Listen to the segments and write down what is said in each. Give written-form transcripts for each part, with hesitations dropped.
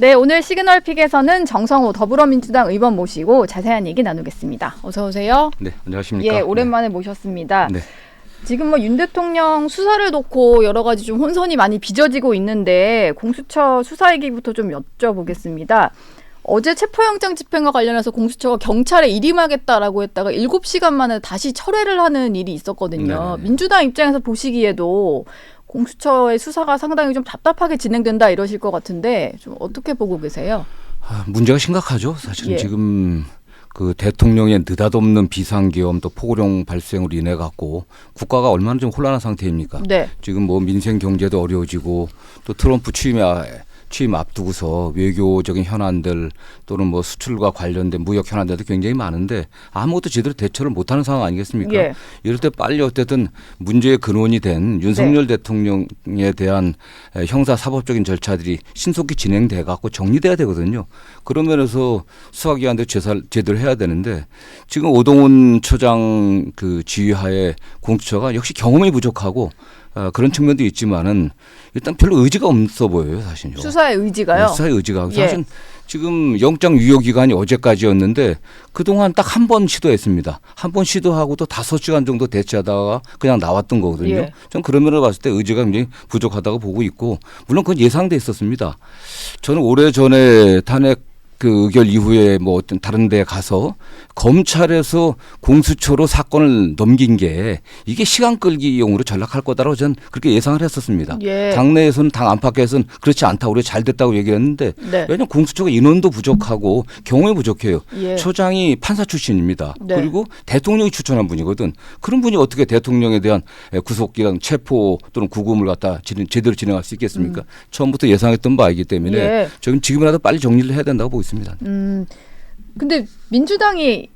네, 오늘 시그널픽에서는 정성호 더불어민주당 의원 모시고 자세한 얘기 나누겠습니다. 어서 오세요. 네, 안녕하십니까. 예, 오랜만에 모셨습니다. 네. 지금 뭐 윤 대통령 수사를 놓고 여러 가지 좀 혼선이 많이 빚어지고 있는데 공수처 수사 얘기부터 좀 여쭤보겠습니다. 어제 체포영장 집행과 관련해서 공수처가 경찰에 일임하겠다라고 했다가 7시간 만에 다시 철회를 하는 일이 있었거든요. 네네. 민주당 입장에서 보시기에도 공수처의 수사가 상당히 좀 답답하게 진행된다 이러실 것 같은데 좀 어떻게 보고 계세요? 문제가 심각하죠. 사실은 예. 지금 그 대통령의 느닷없는 비상계엄 또 포고령 발생으로 인해 갖고 국가가 얼마나 좀 혼란한 상태입니까? 네. 지금 뭐 민생 경제도 어려워지고 또 트럼프 취임 앞두고서 외교적인 현안들 또는 뭐 수출과 관련된 무역 현안들도 굉장히 많은데 아무것도 제대로 대처를 못하는 상황 아니겠습니까? 예. 이럴 때 빨리 어쨌든 문제의 근원이 된 윤석열 대통령에 대한 형사사법적인 절차들이 신속히 진행돼 갖고 정리돼야 되거든요. 그런 면에서 수사기관도 제대로 해야 되는데 지금 오동훈 처장 그 지휘하에 공수처가 역시 경험이 부족하고 그런 측면도 있지만은 일단 별로 의지가 없어 보여요, 사실요. 수사의 의지가요? 네, 수사의 의지가. 예. 사실 지금 영장 유효 기간이 어제까지였는데 그동안 딱 한 번 시도했습니다. 한 번 시도하고 또 5시간 정도 대치하다가 그냥 나왔던 거거든요. 예. 전 그런 면을 봤을 때 의지가 굉장히 부족하다고 보고 있고 물론 그건 예상돼 있었습니다. 저는 오래전에 탄핵 그 의결 이후에 뭐 어떤 다른 데 가서 검찰에서 공수처로 사건을 넘긴 게 이게 시간 끌기용으로 전락할 거다라고 저는 그렇게 예상을 했었습니다. 예. 당내에서는 당 안팎에서는 그렇지 않다. 우리 잘 됐다고 얘기했는데 네. 왜냐하면 공수처가 인원도 부족하고 경험이 부족해요. 예. 처장이 판사 출신입니다. 네. 그리고 대통령이 추천한 분이거든. 그런 분이 어떻게 대통령에 대한 구속기랑 체포 또는 구금을 갖다 제대로 진행할 수 있겠습니까? 처음부터 예상했던 바이기 때문에 예. 저는 지금이라도 빨리 정리를 해야 된다고 보고 있습니다. 근데 민주당이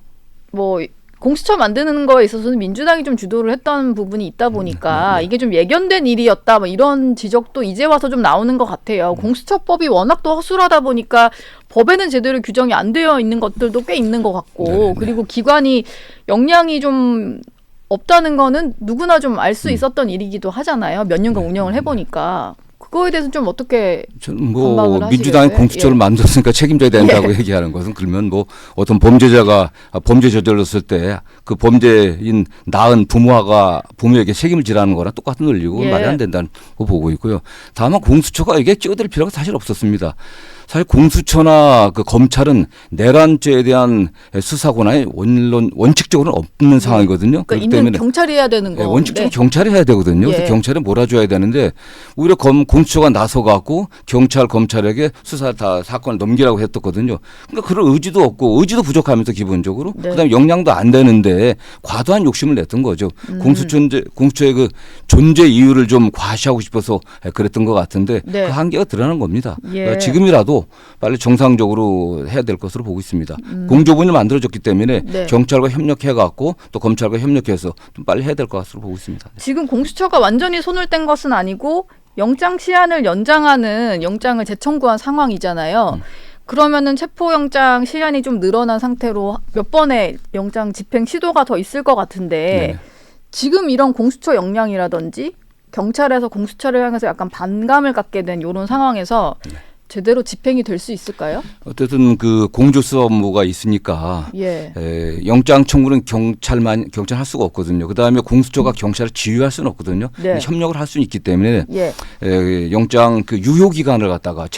뭐 공수처 만드는 거에 있어서는 민주당이 좀 주도를 했던 부분이 있다 보니까 이게 좀 예견된 일이었다 뭐 이런 지적도 이제 와서 좀 나오는 것 같아요. 공수처법이 워낙 또 허술하다 보니까 법에는 제대로 규정이 안 되어 있는 것들도 꽤 있는 것 같고 네네. 그리고 기관이 역량이 좀 없다는 거는 누구나 좀 알 수 있었던 일이기도 하잖아요. 몇 년간 운영을 해보니까. 그거에 대해서는 좀 어떻게 저는 반박을 뭐 민주당이 하시겠어요? 공수처를 예. 만들었으니까 책임져야 된다고 얘기하는 것은 그러면 뭐 어떤 범죄자가 범죄 저질렀을 때 그 범죄인 낳은 부모에게 책임을 지라는 거랑 똑같은 논리고 예. 말이 안 된다는 거 보고 있고요. 다만 공수처가 이게 끼어들 필요가 사실 없었습니다. 사실 공수처나 그 검찰은 내란죄에 대한 수사 권한이 원칙적으로는 없는 상황이거든요. 그러니까 그렇기 있는 때문에 경찰이 해야 되는 거. 원칙적으로 경찰이 해야 되거든요. 예. 그래서 경찰에 몰아줘야 되는데 오히려 공수처가 나서갖고 검찰에게 다 사건을 넘기라고 했었거든요. 그러니까 그런 의지도 없고 의지도 부족하면서 기본적으로 네. 그다음에 역량도 안 되는데 과도한 욕심을 냈던 거죠. 공수처의 그 존재 이유를 좀 과시하고 싶어서 그랬던 것 같은데 네. 그 한계가 드러나는 겁니다. 예. 그러니까 지금이라도 빨리 정상적으로 해야 될 것으로 보고 있습니다. 공조본이 만들어졌기 때문에 네. 경찰과 협력해갖고 또 검찰과 협력해서 좀 빨리 해야 될 것으로 보고 있습니다. 지금 공수처가 완전히 손을 뗀 것은 아니고 영장 시한을 연장하는 영장을 재청구한 상황이잖아요. 그러면은 체포영장 시한이 좀 늘어난 상태로 몇 번의 영장 집행 시도가 더 있을 것 같은데 네. 지금 이런 공수처 역량이라든지 경찰에서 공수처를 향해서 약간 반감을 갖게 된 이런 상황에서 제대로 집행이 될 수 있을까요? 어쨌든 그 공조수사 업무가 있으니까 예. 영장 청구는 경찰 할 수가 없거든요. 그다음에 공수처가 경찰을 지휘할 수는 없거든요. 네. 협력을 할 수는 있기 때문에 예. 영장 그 유효 기간을 갖다가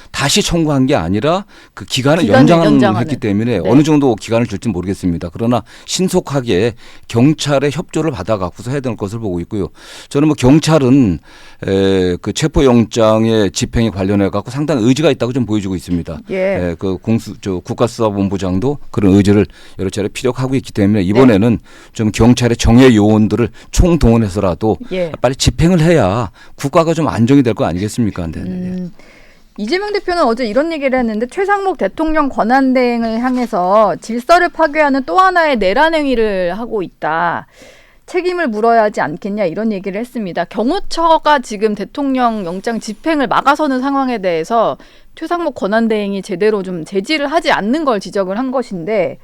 다시 청구한 게 아니라 그 기간을 기간을 연장했기 연장하는. 때문에 네. 어느 정도 기간을 줄지 모르겠습니다. 그러나 신속하게 경찰의 협조를 받아 갖고서 해야 될 것을 보고 있고요. 저는 뭐 경찰은 그 체포 영장의 집행에 관련해 갖고 상당히 의지가 있다고 좀 보여주고 있습니다. 예. 그 국가수사본부장도 그런 의지를 여러 차례 피력하고 있기 때문에 이번에는 좀 경찰의 정예 요원들을 총동원해서라도 예. 빨리 집행을 해야 국가가 좀 안정이 될 거 아니겠습니까? 네. 이재명 대표는 어제 이런 얘기를 했는데 최상목 대통령 권한대행을 향해서 질서를 파괴하는 또 하나의 내란 행위를 하고 있다. 책임을 물어야 하지 않겠냐 이런 얘기를 했습니다. 경호처가 지금 대통령 영장 집행을 막아서는 상황에 대해서 최상목 권한대행이 제대로 좀 제지를 하지 않는 걸 지적을 한 것인데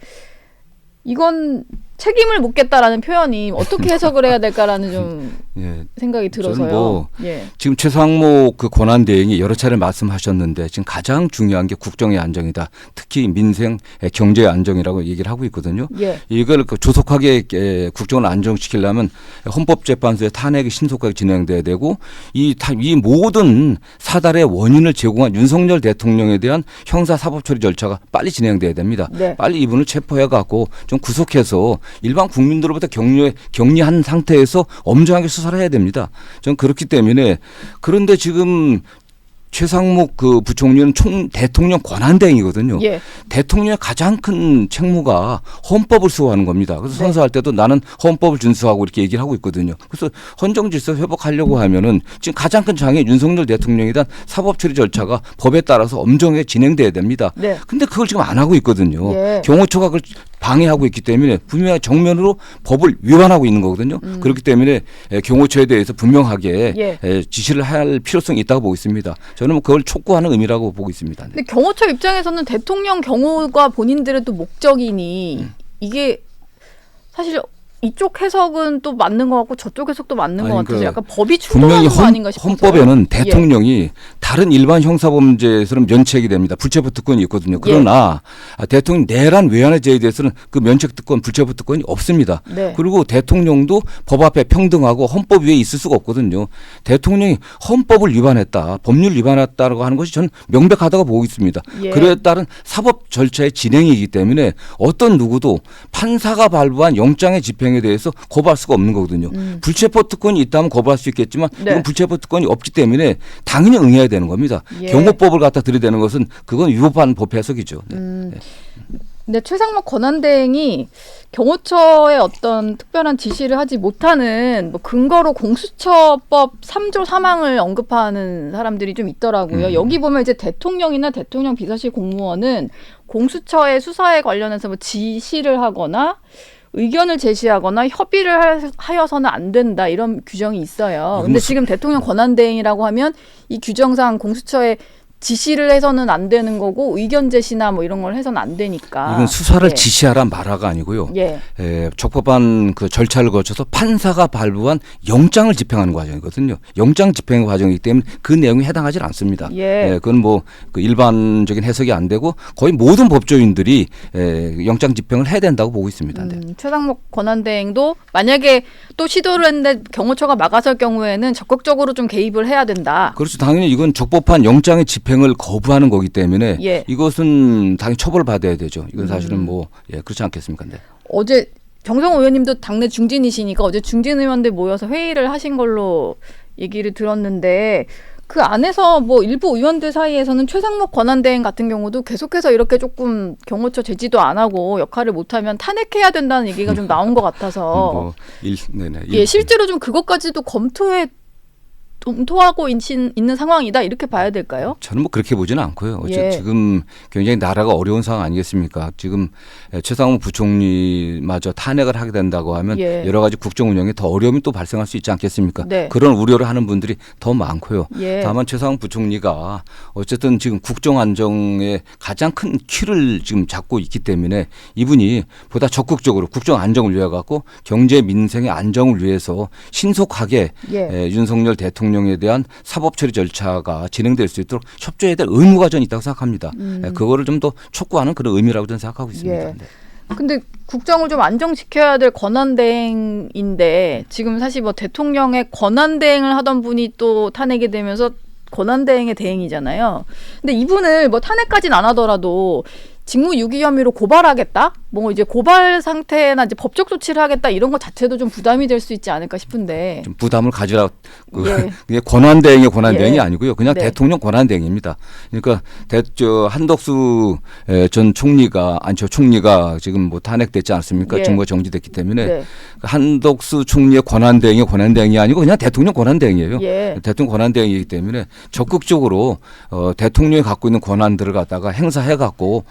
이건 책임을 묻겠다라는 표현이 어떻게 해석을 해야 될까라는 좀 예. 생각이 들어서요. 뭐 예. 지금 최상목 그 권한 대행이 여러 차례 말씀하셨는데 지금 가장 중요한 게 국정의 안정이다. 특히 민생 경제의 안정이라고 얘기를 하고 있거든요. 예. 이걸 그 조속하게 국정을 안정시키려면 헌법재판소의 탄핵이 신속하게 진행돼야 되고 이 모든 사달의 원인을 제공한 윤석열 대통령에 대한 형사사법처리 절차가 빨리 진행돼야 됩니다. 네. 빨리 이분을 체포해갖고 좀 구속해서 일반 국민들로부터 격리한 상태에서 엄정하게 수사를 해야 됩니다. 저는 그렇기 때문에 그런데 지금 최상목 그 부총리는 대통령 권한대행이거든요. 예. 대통령의 가장 큰 책무가 헌법을 수호하는 겁니다. 그래서 네. 선서할 때도 나는 헌법을 준수하고 이렇게 얘기를 하고 있거든요. 그래서 헌정질서 회복하려고 하면은 지금 가장 큰 장애 윤석열 대통령에 대한 사법처리 절차가 법에 따라서 엄정하게 진행돼야 됩니다. 네. 근데 그걸 지금 안 하고 있거든요. 예. 경호처가 그걸 방해하고 있기 때문에 분명히 정면으로 법을 위반하고 있는 거거든요. 그렇기 때문에 경호처에 대해서 분명하게 지시를 할 필요성이 있다고 보고 있습니다. 저는 그걸 촉구하는 의미라고 보고 있습니다. 네. 근데 경호처 입장에서는 대통령 경호가 본인들의 또 목적이니 이게 사실 이쪽 해석은 또 맞는 것 같고 저쪽 해석도 맞는 것 같아서 약간 법이 분명히 충돌하는 거 아닌가 싶어요. 헌법에는 대통령이 다른 일반 형사범죄에서는 면책이 됩니다. 불체포 특권이 있거든요. 그러나 대통령 내란 외환의 죄에 대해서는 그 면책 특권, 불체포 특권이 없습니다. 네. 그리고 대통령도 법 앞에 평등하고 헌법 위에 있을 수가 없거든요. 대통령이 헌법을 위반했다, 법률 위반했다라고 하는 것이 저는 명백하다고 보고 있습니다. 예. 그에 따른 사법 절차의 진행이기 때문에 어떤 누구도 판사가 발부한 영장의 집행에 대해서 거부할 수가 없는 거거든요. 불체포 특권이 있다면 거부할 수 있겠지만 이건 불체포 특권이 없기 때문에 당연히 응해야 되는 겁니다. 예. 경호법을 갖다 들이대는 것은 그건 위법한 법 해석이죠. 네. 네. 근데 최상목 권한대행이 경호처에 어떤 특별한 지시를 하지 못하는 뭐 근거로 공수처법 3조 3항을 언급하는 사람들이 좀 있더라고요. 여기 보면 이제 대통령이나 대통령 비서실 공무원은 공수처의 수사에 관련해서 뭐 지시를 하거나 의견을 제시하거나 협의를 하여서는 안 된다 이런 규정이 있어요. 근데 지금 대통령 권한대행이라고 하면 이 규정상 공수처에 지시를 해서는 안 되는 거고 의견 제시나 뭐 이런 걸 해서는 안 되니까. 이건 수사를 예. 지시하라 말아가 아니고요. 예. 적법한 그 절차를 거쳐서 판사가 발부한 영장을 집행하는 과정이거든요. 영장 집행 과정이기 때문에 그 내용이 해당하지 않습니다. 예. 그건 뭐 그 일반적인 해석이 안 되고 거의 모든 법조인들이 영장 집행을 해야 된다고 보고 있습니다. 네. 최상목 권한대행도 만약에 또 시도를 했는데 경호처가 막아설 경우에는 적극적으로 좀 개입을 해야 된다. 그렇죠. 당연히 이건 적법한 영장의 집행을 거부하는 거기 때문에 이것은 당연히 처벌을 받아야 되죠. 이건 사실은 뭐 그렇지 않겠습니까? 네. 어제 정성호 의원님도 당내 중진이시니까 어제 중진 의원들 모여서 회의를 하신 걸로 얘기를 들었는데 그 안에서 뭐 일부 의원들 사이에서는 최상목 권한대행 같은 경우도 계속해서 이렇게 조금 경호처 제지도 안 하고 역할을 못하면 탄핵해야 된다는 얘기가 좀 나온 것 같아서 실제로 좀 그것까지도 검토하고 있는 상황이다 이렇게 봐야 될까요? 저는 뭐 그렇게 보지는 않고요. 지금 굉장히 나라가 어려운 상황 아니겠습니까? 지금 최상목 부총리마저 탄핵을 하게 된다고 하면 여러 가지 국정 운영에 더 어려움이 또 발생할 수 있지 않겠습니까? 네. 그런 우려를 하는 분들이 더 많고요. 예. 다만 최상목 부총리가 어쨌든 지금 국정 안정에 가장 큰 키를 지금 잡고 있기 때문에 이분이 보다 적극적으로 국정 안정을 위해 갖고 경제 민생의 안정을 위해서 신속하게 윤석열 대통령에 대한 사법 처리 절차가 진행될 수 있도록 협조해야 될 의무가 저는 있다고 생각합니다. 그거를 좀 더 촉구하는 그런 의미라고 저는 생각하고 있습니다. 네. 근데 국정을 좀 안정시켜야 될 권한대행인데 지금 사실 뭐 대통령의 권한대행을 하던 분이 또 탄핵이 되면서 권한대행의 대행이잖아요. 근데 이분을 뭐 탄핵까지는 안 하더라도 직무유기 혐의로 고발하겠다? 뭐 이제 고발 상태나 이제 법적 조치를 하겠다 이런 것 자체도 좀 부담이 될 수 있지 않을까 싶은데. 좀 부담을 가지라. 그게 권한대행의 권한대행이 아니고요. 그냥 대통령 권한대행입니다. 그러니까 한덕수 전 총리가 지금 뭐 탄핵됐지 않습니까? 직무가 정지됐기 때문에 한덕수 총리의 권한대행이 아니고 그냥 대통령 권한대행이에요. 대통령 권한대행이기 때문에 적극적으로 대통령이 갖고 있는 권한들을 갖다가 행사해 갖고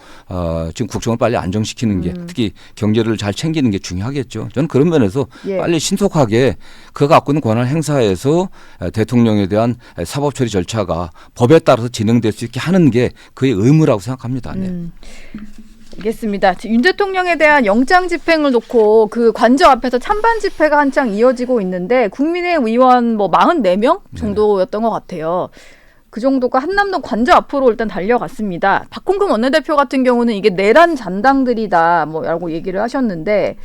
지금 국정을 빨리 안정시키는 게 특히 경제를 잘 챙기는 게 중요하겠죠. 저는 그런 면에서 빨리 신속하게 그가 갖고 있는 권한을 행사해서 대통령에 대한 사법 처리 절차가 법에 따라서 진행될 수 있게 하는 게 그의 의무라고 생각합니다. 네. 알겠습니다. 윤 대통령에 대한 영장 집행을 놓고 그 관저 앞에서 찬반 집회가 한창 이어지고 있는데 국민의힘 의원 뭐 44명 정도였던 것 같아요. 그 정도가 한남동 관저 앞으로 일단 달려갔습니다. 박홍근 원내대표 같은 경우는 이게 내란 잔당들이다 뭐라고 얘기를 하셨는데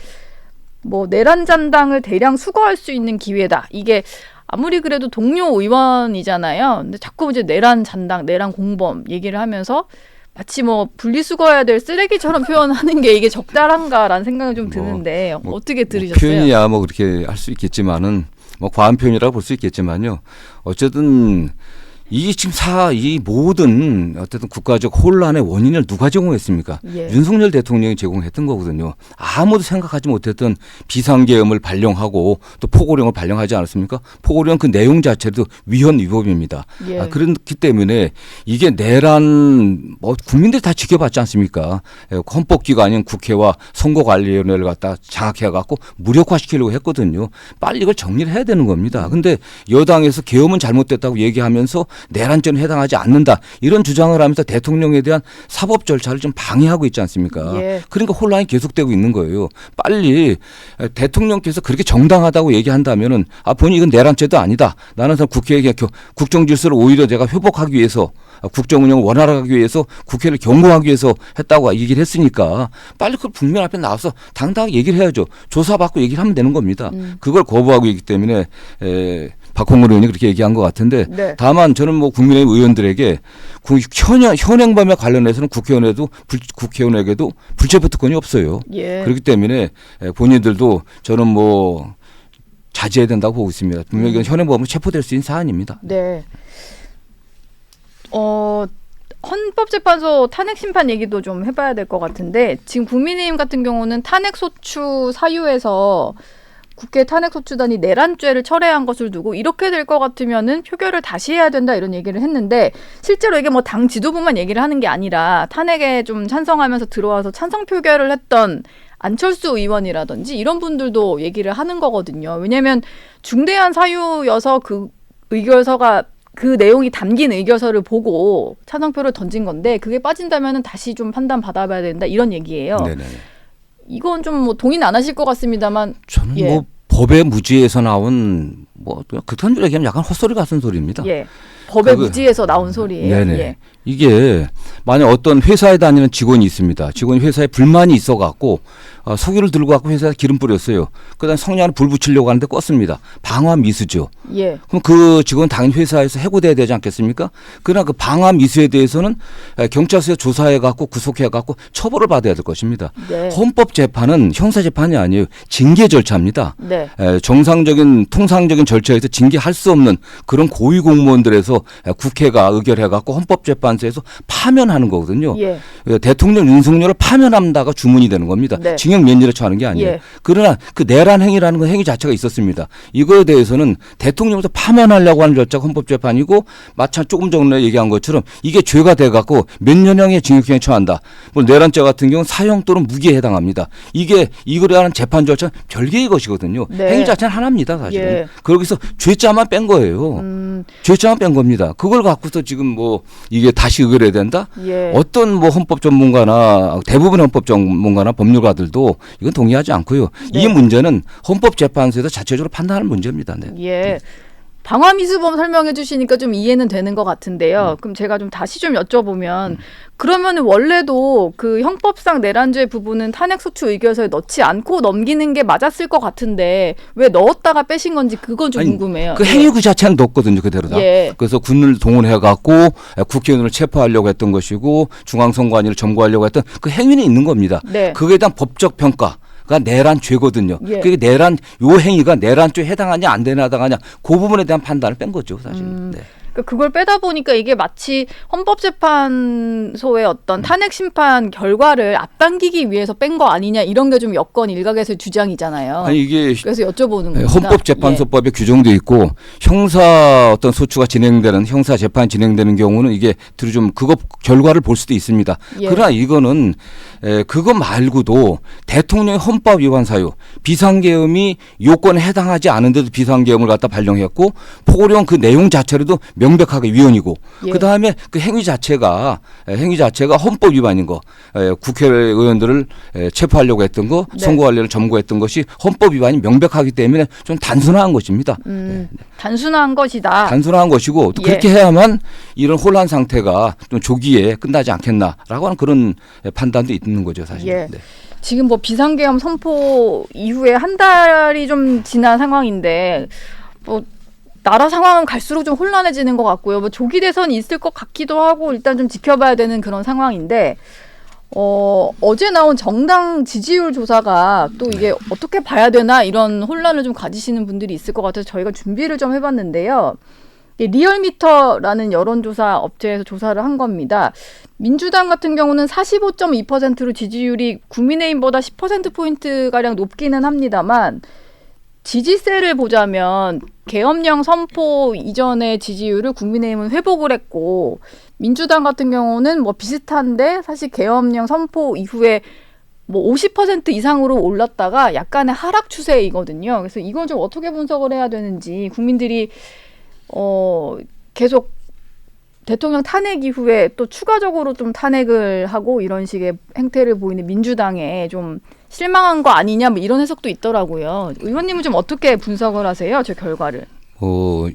뭐 내란 잔당을 대량 수거할 수 있는 기회다. 이게 아무리 그래도 동료 의원이잖아요. 근데 자꾸 이제 내란 잔당, 내란 공범 얘기를 하면서 마치 뭐 분리수거해야 될 쓰레기처럼 표현하는 게 이게 적절한가라는 생각이 좀 드는데 어떻게 들으셨어요? 표현이야 뭐 그렇게 할 수 있겠지만은 뭐 과한 표현이라고 볼 수 있겠지만요. 어쨌든 이 지금 이 모든 어쨌든 국가적 혼란의 원인을 누가 제공했습니까? 예. 윤석열 대통령이 제공했던 거거든요. 아무도 생각하지 못했던 비상계엄을 발령하고 또 포고령을 발령하지 않았습니까? 포고령 그 내용 자체도 위헌 위법입니다. 예. 그렇기 때문에 이게 내란 뭐 국민들이 다 지켜봤지 않습니까? 헌법기관인 국회와 선거관리위원회를 갖다 장악해갖고 무력화시키려고 했거든요. 빨리 이걸 정리를 해야 되는 겁니다. 근데 여당에서 계엄은 잘못됐다고 얘기하면서 내란죄는 해당하지 않는다. 이런 주장을 하면서 대통령에 대한 사법 절차를 좀 방해하고 있지 않습니까? 예. 그러니까 혼란이 계속되고 있는 거예요. 빨리 대통령께서 그렇게 정당하다고 얘기한다면은 본인 이건 내란죄도 아니다. 나는 국회의 국정질서를 오히려 제가 회복하기 위해서 국정 운영을 원활하게 하기 위해서 국회를 경고하기 위해서 했다고 얘기를 했으니까 빨리 그 국민 앞에 나와서 당당하게 얘기를 해야죠. 조사받고 얘기를 하면 되는 겁니다. 그걸 거부하고 있기 때문에 박홍근 의원이 그렇게 얘기한 것 같은데 네. 다만 저는 뭐 국민의힘 의원들에게 현행범에 관련해서는 국회의원에게도 불체포 특권이 없어요. 예. 그렇기 때문에 본인들도 저는 뭐 자제해야 된다고 보고 있습니다. 분명히 이건 현행범으로 체포될 수 있는 사안입니다. 네. 헌법재판소 탄핵 심판 얘기도 좀 해봐야 될 것 같은데 지금 국민의힘 같은 경우는 탄핵 소추 사유에서 국회 탄핵 소추단이 내란죄를 철회한 것을 두고 이렇게 될 것 같으면은 표결을 다시 해야 된다 이런 얘기를 했는데 실제로 이게 뭐 당 지도부만 얘기를 하는 게 아니라 탄핵에 좀 찬성하면서 들어와서 찬성 표결을 했던 안철수 의원이라든지 이런 분들도 얘기를 하는 거거든요. 왜냐하면 중대한 사유여서 그 의결서가 그 내용이 담긴 의결서를 보고 찬성표를 던진 건데 그게 빠진다면은 다시 좀 판단 받아봐야 된다 이런 얘기예요. 네네. 이건 좀 뭐 동의는 안 하실 것 같습니다만 저는 예. 뭐 법의 무지에서 나온 뭐 극단적으로 얘기하면 약간 헛소리 같은 소리입니다. 예. 법의 무지에서 나온 소리예요. 네네. 예. 이게 만약 어떤 회사에 다니는 직원이 있습니다. 직원이 회사에 불만이 있어갖고 석유를 들고 갖고 회사에 기름 뿌렸어요. 그다음 성냥을 불 붙이려고 하는데 껐습니다. 방화 미수죠. 예. 그럼 그 직원 당연히 회사에서 해고돼야 되지 않겠습니까? 그러나 그 방화 미수에 대해서는 경찰서에 조사해갖고 구속해갖고 처벌을 받아야 될 것입니다. 네. 헌법재판은 형사재판이 아니에요. 징계 절차입니다. 네. 정상적인 통상적인 절차에서 징계할 수 없는 그런 고위 공무원들에서 국회가 의결해갖고 헌법재판소에서 파면하는 거거든요. 예. 대통령 윤석열을 파면한다가 주문이 되는 겁니다. 네. 징역 몇 년에 처하는 게 아니에요. 예. 그러나 그 내란 행위라는 건 행위 자체가 있었습니다. 이거에 대해서는 대통령부터 파면하려고 하는 절차가 헌법재판이고 마찬 조금 전에 얘기한 것처럼 이게 죄가 돼갖고 몇 년형의 징역형에 처한다. 뭐 내란죄 같은 경우는 사형 또는 무기에 해당합니다. 이거에 하는 재판 절차는 별개의 것이거든요. 네. 행위 자체는 하나입니다, 사실은. 예. 거기서 죄자만 뺀 거예요. 죄자만 뺀 겁니다. 그걸 갖고서 지금 뭐 이게 다시 의결해야 된다? 예. 어떤 뭐 헌법 전문가나 대부분 헌법 전문가나 법률가들도 이건 동의하지 않고요. 네. 이 문제는 헌법재판소에서 자체적으로 판단하는 문제입니다. 네. 예. 방화미수범 설명해 주시니까 좀 이해는 되는 것 같은데요. 그럼 제가 좀 다시 좀 여쭤보면 그러면 원래도 그 형법상 내란죄 부분은 탄핵소추 의결서에 넣지 않고 넘기는 게 맞았을 것 같은데 왜 넣었다가 빼신 건지 그건 좀 아니, 궁금해요. 그 행위 그 자체는 넣었거든요. 그대로 다. 예. 그래서 군을 동원해갖고 국회의원을 체포하려고 했던 것이고 중앙선관위를 점거하려고 했던 그 행위는 있는 겁니다. 네. 그거에 대한 법적 평가. 가 내란죄거든요. 예. 그게 요 행위가 내란죄에 해당하냐 안 해당하냐 그 부분에 대한 판단을 뺀 거죠, 사실. 네. 그걸 빼다 보니까 이게 마치 헌법재판소의 어떤 탄핵 심판 결과를 앞당기기 위해서 뺀 거 아니냐 이런 게 좀 여권 일각에서의 주장이잖아요. 아니 이게 그래서 여쭤보는 겁니다. 헌법재판소법에 규정돼 있고 형사 어떤 소추가 진행되는 형사 재판이 진행되는 경우는 이게 좀 그거 결과를 볼 수도 있습니다. 예. 그러나 이거는 그거 말고도 대통령의 헌법 위반 사유, 비상계엄이 요건에 해당하지 않은데도 비상계엄을 갖다 발령했고 포고령 그 내용 자체로도 명백하게 위헌이고 예. 그다음에 그 행위 자체가 헌법 위반인 거 국회의원들을 체포하려고 했던 거 네. 선거 관련을 점거했던 것이 헌법 위반이 명백하기 때문에 좀 단순한 것입니다. 단순한 것이다. 단순한 것이고 또 예. 그렇게 해야만 이런 혼란 상태가 좀 조기에 끝나지 않겠나라고 하는 그런 판단도 있는 거죠 사실. 예. 네. 지금 뭐 비상계엄 선포 이후에 한 달이 좀 지난 상황인데 뭐 나라 상황은 갈수록 좀 혼란해지는 것 같고요. 뭐 조기 대선이 있을 것 같기도 하고 일단 좀 지켜봐야 되는 그런 상황인데 어제 나온 정당 지지율 조사가 또 이게 어떻게 봐야 되나 이런 혼란을 좀 가지시는 분들이 있을 것 같아서 저희가 준비를 좀 해봤는데요. 리얼미터라는 여론조사 업체에서 조사를 한 겁니다. 민주당 같은 경우는 45.2%로 지지율이 국민의힘보다 10%포인트가량 높기는 합니다만 지지세를 보자면 계엄령 선포 이전의 지지율을 국민의힘은 회복을 했고 민주당 같은 경우는 뭐 비슷한데 사실 계엄령 선포 이후에 뭐 50% 이상으로 올랐다가 약간의 하락 추세이거든요. 그래서 이걸 좀 어떻게 분석을 해야 되는지 국민들이 계속 대통령 탄핵 이후에 또 추가적으로 좀 탄핵을 하고 이런 식의 행태를 보이는 민주당에 좀 실망한 거 아니냐 뭐 이런 해석도 있더라고요. 의원님은 좀 어떻게 분석을 하세요? 저 결과를.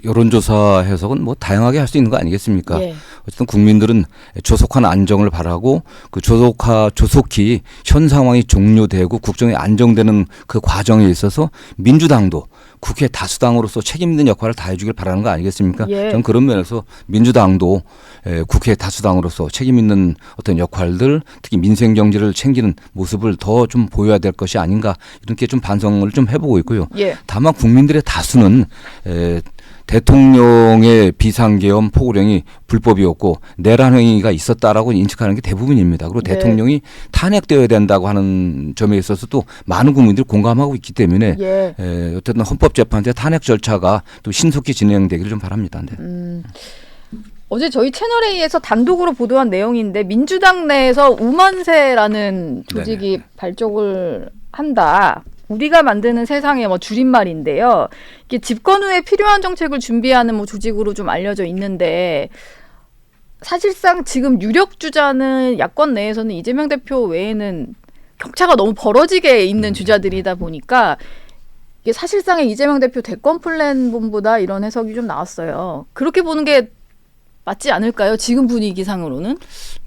여론조사 해석은 뭐 다양하게 할 수 있는 거 아니겠습니까? 예. 어쨌든 국민들은 조속한 안정을 바라고 그 조속히 현 상황이 종료되고 국정이 안정되는 그 과정에 있어서 민주당도 국회 다수당으로서 책임 있는 역할을 다해주길 바라는 거 아니겠습니까? 예. 저는 그런 면에서 민주당도 국회 다수당으로서 책임 있는 어떤 역할들, 특히 민생 경제를 챙기는 모습을 더 좀 보여야 될 것이 아닌가 이렇게 좀 반성을 좀 해보고 있고요. 예. 다만 국민들의 다수는 대통령의 비상계엄 포고령이 불법이었고 내란 행위가 있었다라고 인식하는 게 대부분입니다. 그리고 네. 대통령이 탄핵되어야 된다고 하는 점에 있어서도 많은 국민들이 공감하고 있기 때문에 예. 어쨌든 헌법재판소의 탄핵 절차가 또 신속히 진행되기를 좀 바랍니다. 네. 어제 저희 채널A에서 단독으로 보도한 내용인데 민주당 내에서 우만세라는 조직이 네네. 발족을 한다. 우리가 만드는 세상의 뭐 줄임말인데요. 이게 집권 후에 필요한 정책을 준비하는 뭐 조직으로 좀 알려져 있는데 사실상 지금 유력 주자는 야권 내에서는 이재명 대표 외에는 격차가 너무 벌어지게 있는 주자들이다 보니까 이게 사실상의 이재명 대표 대권 플랜 본보다 이런 해석이 좀 나왔어요. 그렇게 보는 게 맞지 않을까요? 지금 분위기상으로는?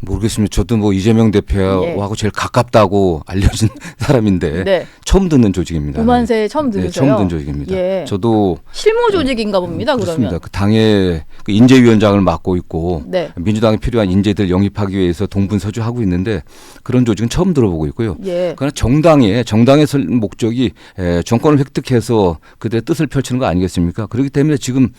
모르겠습니다. 저도 뭐 이재명 대표하고 제일 가깝다고 알려진 사람인데 네. 처음 듣는 조직입니다. 우만세 처음 들으세요? 네, 처음 듣는 조직입니다. 예. 저도 실무 조직인가 봅니다. 그렇습니다. 그러면. 그 당의 그 인재위원장을 맡고 있고 네. 민주당에 필요한 인재들 영입하기 위해서 동분서주하고 있는데 그런 조직은 처음 들어보고 있고요. 예. 그러나 정당의 목적이 정권을 획득해서 그들의 뜻을 펼치는 거 아니겠습니까? 그렇기 때문에 지금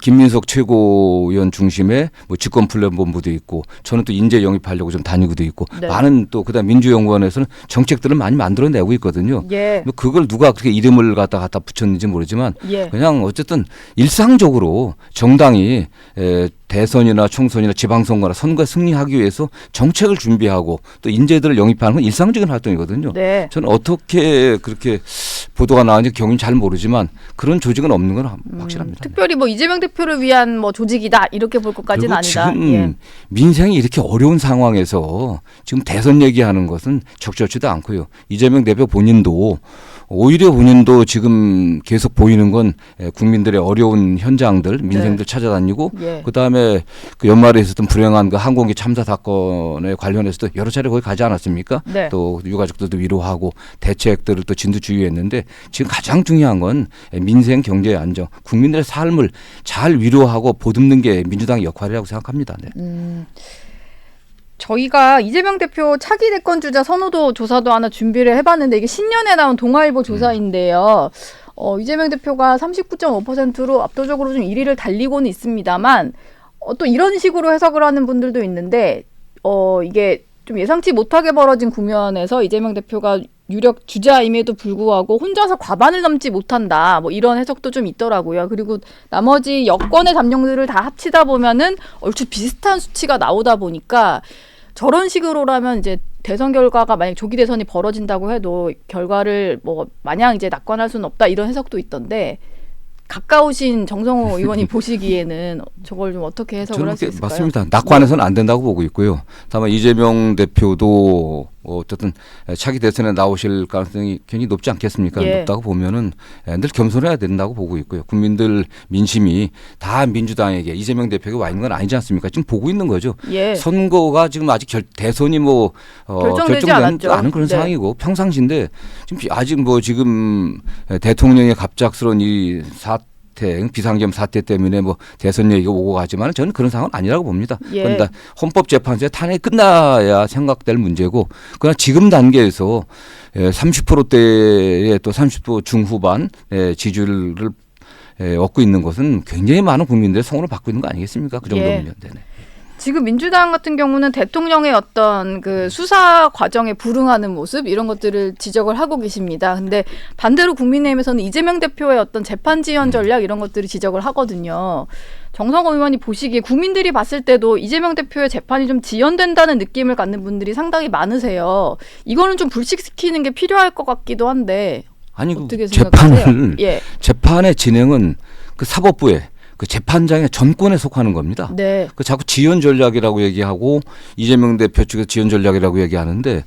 김민석 최고위원 중심의 뭐 집권 플랜 본부도 있고 저는 또 인재 영입하려고 좀 다니고도 있고 네. 많은 또 그다음 민주연구원에서는 정책들을 많이 만들어내고 있거든요. 예. 그걸 누가 그렇게 이름을 갖다 붙였는지 모르지만 예. 그냥 어쨌든 일상적으로 정당이 대선이나 총선이나 지방선거나 선거에 승리하기 위해서 정책을 준비하고 또 인재들을 영입하는 건 일상적인 활동이거든요. 네. 저는 어떻게 그렇게 보도가 나왔는지 경위는 잘 모르지만 그런 조직은 없는 건 확실합니다. 특별히 뭐 이재명 대표를 위한 뭐 조직이다 이렇게 볼 것까지는 그리고 아니다. 지금 예. 민생이 이렇게 어려운 상황에서 지금 대선 얘기하는 것은 적절치도 않고요. 이재명 대표 본인도 오히려 본인도 지금 계속 보이는 건 국민들의 어려운 현장들, 민생들 찾아다니고 예. 그다음에 그 연말에 있었던 불행한 그 항공기 참사 사건에 관련해서도 여러 차례 거기 가지 않았습니까? 네. 또 유가족들도 위로하고 대책들을 또 진두지휘했는데 지금 가장 중요한 건 민생 경제 안정, 국민들의 삶을 잘 위로하고 보듬는 게 민주당의 역할이라고 생각합니다. 네. 저희가 이재명 대표 차기 대권 주자 선호도 조사도 하나 준비를 해봤는데 이게 신년에 나온 동아일보 조사인데요. 이재명 대표가 39.5%로 압도적으로 좀 1위를 달리고는 있습니다만 또 이런 식으로 해석을 하는 분들도 있는데 이게 좀 예상치 못하게 벌어진 국면에서 이재명 대표가 유력 주자임에도 불구하고 혼자서 과반을 넘지 못한다. 뭐 이런 해석도 좀 있더라고요. 그리고 나머지 여권의 잠룡들을 다 합치다 보면은 얼추 비슷한 수치가 나오다 보니까 저런 식으로라면 이제 대선 결과가 만약 조기 대선이 벌어진다고 해도 결과를 뭐 마냥 이제 낙관할 수는 없다 이런 해석도 있던데 가까우신 정성호 의원이 보시기에는 저걸 좀 어떻게 해석을 저는 할 수 있을까요? 맞습니다. 낙관해서는 안 된다고 보고 있고요. 다만 이재명 대표도 어쨌든 차기 대선에 나오실 가능성이 굉장히 높지 않겠습니까? 예. 높다고 보면은 늘 겸손해야 된다고 보고 있고요. 국민들 민심이 다 민주당에게 이재명 대표에게 와 있는 건 아니지 않습니까? 지금 보고 있는 거죠. 예. 선거가 지금 아직 대선이 결정되지 결정되지 않았죠. 않은 그런 네. 상황이고 평상시인데 지금 아직 지금 대통령의 갑작스러운 이 비상겸 사태 때문에 대선 얘기가 오고 가지만 저는 그런 상황은 아니라고 봅니다. 예. 그런데 헌법재판소에 탄핵이 끝나야 생각될 문제고 그러나 지금 단계에서 30%대의 또 30% 중후반 지지율을 얻고 있는 것은 굉장히 많은 국민들의 성원을 받고 있는 거 아니겠습니까? 그 정도면요. 네네. 지금 민주당 같은 경우는 대통령의 어떤 그 수사 과정에 불응하는 모습 이런 것들을 지적을 하고 계십니다. 근데 반대로 국민의힘에서는 이재명 대표의 어떤 재판 지연 전략 이런 것들을 지적을 하거든요. 정성호 의원이 보시기에 국민들이 봤을 때도 이재명 대표의 재판이 좀 지연된다는 느낌을 갖는 분들이 상당히 많으세요. 이거는 좀 불식시키는 게 필요할 것 같기도 한데 아니 어떻게 생각하세요? 재판의 진행은 그 사법부에 그 재판장의 전권에 속하는 겁니다. 네. 그 자꾸 지연 전략이라고 얘기하고 이재명 대표 측에서 지연 전략이라고 얘기하는데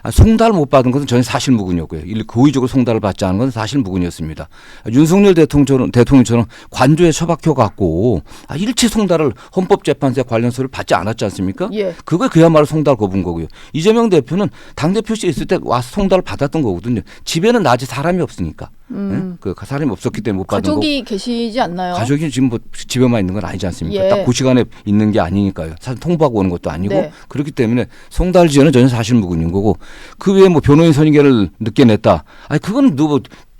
송달 못 받은 것은 전혀 사실무근이었고요. 고의적으로 송달을 받지 않은 것은 사실무근이었습니다. 윤석열 대통령처럼 관조에 처박혀 갖고 일체 송달을 헌법재판소에 관련서를 받지 않았지 않습니까? 예. 그거 그야말로 송달 거부인 거고요. 이재명 대표는 당대표실에 있을 때 와서 송달을 받았던 거거든요. 집에는 낮에 사람이 없으니까. 그 사람이 없었기 때문에 못 받은 거고. 가족이 계시지 않나요? 가족이 지금 집에만 있는 건 아니지 않습니까? 예. 딱 그 시간에 있는 게 아니니까요. 사실 통보하고 오는 것도 아니고 네. 그렇기 때문에 송달 지연은 전혀 사실무근인 거고 그 외에 변호인 선임계를 늦게 냈다. 그건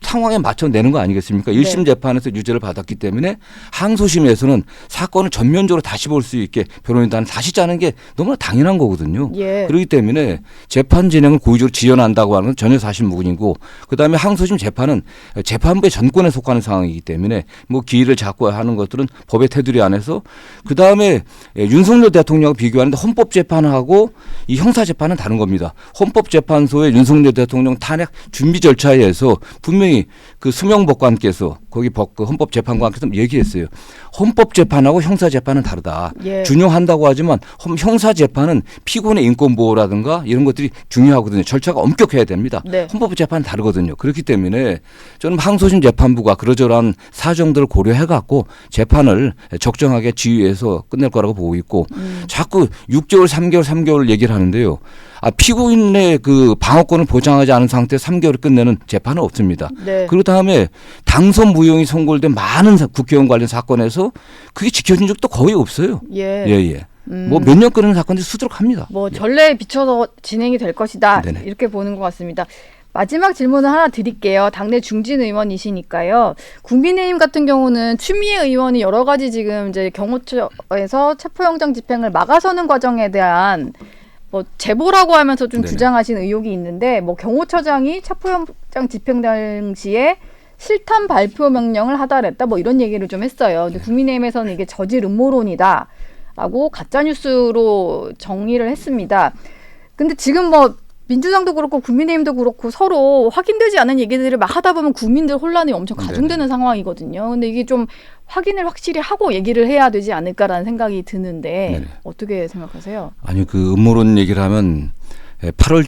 상황에 맞춰 내는 거 아니겠습니까? 1심 재판에서 유죄를 받았기 때문에 항소심에서는 사건을 전면적으로 다시 볼 수 있게 변호인단을 다시 짜는 게 너무나 당연한 거거든요. 예. 그렇기 때문에 재판 진행을 고의적으로 지연한다고 하는 건 전혀 사실무근이고 그다음에 항소심 재판은 재판부의 전권에 속하는 상황이기 때문에 기일을 잡고 하는 것들은 법의 테두리 안에서 그다음에 윤석열 대통령하고 비교하는데 헌법재판하고 이 형사재판은 다른 겁니다. 헌법재판소의 윤석열 대통령 탄핵 준비 절차에 의해서 분명히 그 수명법관께서 거기 그 헌법재판관께서 얘기했어요. 헌법재판하고 형사재판은 다르다. 예. 준용한다고 하지만 형사재판은 피고인의 인권보호라든가 이런 것들이 중요하거든요. 절차가 엄격해야 됩니다. 네. 헌법재판은 다르거든요. 그렇기 때문에 저는 항소심 재판부가 그러저러한 사정들을 고려해 갖고 재판을 적정하게 지휘해서 끝낼 거라고 보고 있고 자꾸 6개월, 3개월 얘기를 하는데요. 피고인의 그 방어권을 보장하지 않은 상태에서 3개월을 끝내는 재판은 없습니다. 네. 그리고 다음에 당선 무효이 선고된 많은 국회의원 관련 사건에서 그게 지켜진 적도 거의 없어요. 예. 몇 년 끄는 사건들이 수두룩합니다. 전례에 비춰서 진행이 될 것이다. 네네. 이렇게 보는 것 같습니다. 마지막 질문을 하나 드릴게요. 당내 중진 의원이시니까요. 국민의힘 같은 경우는 추미애 의원이 여러 가지 지금 이제 경호처에서 체포영장 집행을 막아서는 과정에 대한 제보라고 하면서 좀 네네. 주장하신 의혹이 있는데 경호처장이 체포영장 집행 당시에 실탄 발표 명령을 하달했다 이런 얘기를 좀 했어요. 근데 국민의힘에서는 이게 저질 음모론이다라고 가짜 뉴스로 정의를 했습니다. 근데 지금 민주당도 그렇고 국민의힘도 그렇고 서로 확인되지 않은 얘기들을 막 하다 보면 국민들 혼란이 엄청 가중되는 상황이거든요. 근데 이게 좀 확인을 확실히 하고 얘기를 해야 되지 않을까라는 생각이 드는데 네네. 어떻게 생각하세요? 아니 그 음모론 얘기를 하면 8월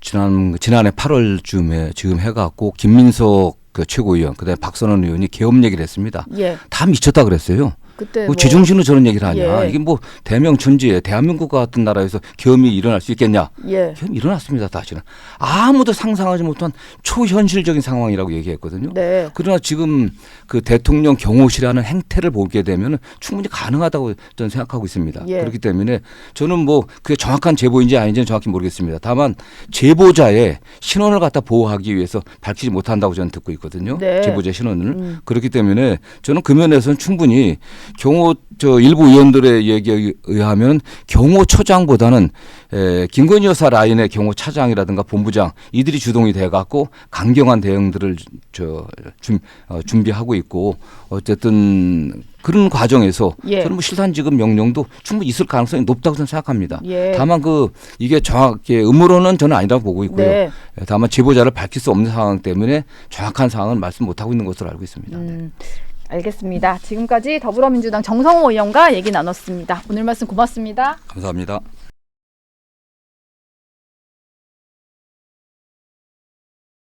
지난해 8월쯤에 지금 해갖고 김민석 그 최고위원 그다음에 박선원 의원이 계엄 얘기를 했습니다. 예. 다 미쳤다 그랬어요. 그때 제정신으로 저런 얘기를 하냐. 예. 이게 대명천지에 대한민국 같은 나라에서 계엄이 일어날 수 있겠냐. 예. 계엄이 일어났습니다. 사실은. 아무도 상상하지 못한 초현실적인 상황이라고 얘기했거든요. 네. 그러나 지금 그 대통령 경호실하는 행태를 보게 되면 충분히 가능하다고 저는 생각하고 있습니다. 예. 그렇기 때문에 저는 그게 정확한 제보인지 아닌지는 정확히 모르겠습니다. 다만 제보자의 신원을 갖다 보호하기 위해서 밝히지 못한다고 저는 듣고 있거든요. 네. 제보자의 신원을. 그렇기 때문에 저는 그 면에서는 충분히 일부 의원들의 얘기에 의하면 경호처장보다는 김건희 여사 라인의 경호차장이라든가 본부장 이들이 주동이 돼갖고 강경한 대응들을 준비하고 있고 어쨌든 그런 과정에서 저는 실탄지급 명령도 충분히 있을 가능성이 높다고 저는 생각합니다. 예. 다만 이게 정확히 음모론은 저는 아니라고 보고 있고요. 네. 다만 제보자를 밝힐 수 없는 상황 때문에 정확한 상황은 말씀 못하고 있는 것으로 알고 있습니다. 알겠습니다. 지금까지 더불어민주당 정성호 의원과 얘기 나눴습니다. 오늘 말씀 고맙습니다. 감사합니다.